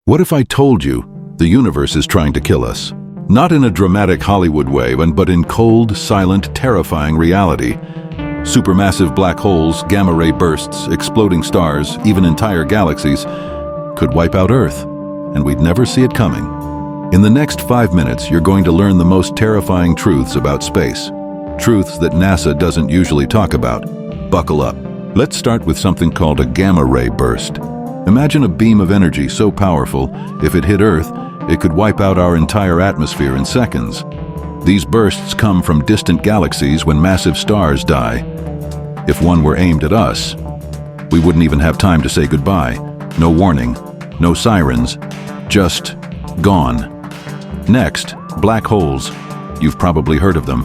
What if I told you the universe is trying to kill us? Not in a dramatic Hollywood way, but in cold, silent, terrifying reality. Supermassive black holes, gamma-ray bursts, exploding stars, even entire galaxies could wipe out Earth, and we'd never see it coming. In the next 5 minutes, you're going to learn the most terrifying truths about space. Truths that NASA doesn't usually talk about. Buckle up. Let's start with something called a gamma-ray burst. Imagine a beam of energy so powerful, if it hit Earth, it could wipe out our entire atmosphere in seconds. These bursts come from distant galaxies when massive stars die. If one were aimed at us, we wouldn't even have time to say goodbye. No warning, no sirens, just gone. Next, black holes. You've probably heard of them.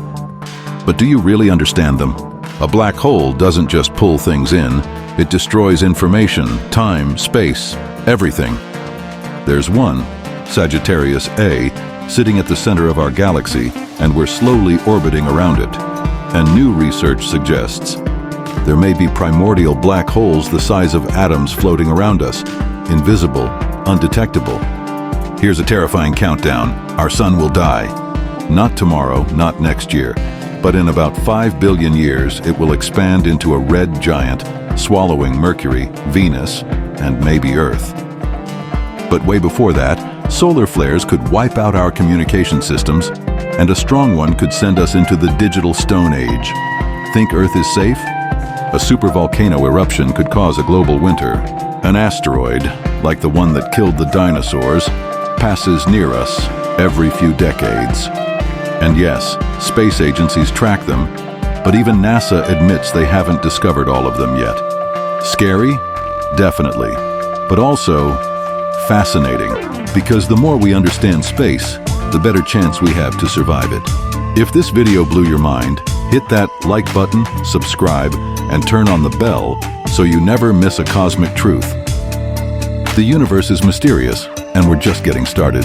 But do you really understand them? A black hole doesn't just pull things in, it destroys information, time, space, everything. There's one, Sagittarius A, sitting at the center of our galaxy, and we're slowly orbiting around it. And new research suggests there may be primordial black holes the size of atoms floating around us, invisible, undetectable. Here's a terrifying countdown. Our sun will die. Not tomorrow, not next year, but in about 5 billion years, it will expand into a red giant, swallowing Mercury, Venus, and maybe Earth. But way before that, solar flares could wipe out our communication systems, and a strong one could send us into the digital Stone Age. Think Earth is safe? A supervolcano eruption could cause a global winter. An asteroid, like the one that killed the dinosaurs, passes near us every few decades. And yes, space agencies track them, but even NASA admits they haven't discovered all of them yet. Scary? Definitely. But also fascinating, because the more we understand space, the better chance we have to survive it. If this video blew your mind, hit that like button, subscribe, and turn on the bell so you never miss a cosmic truth. The universe is mysterious, and we're just getting started.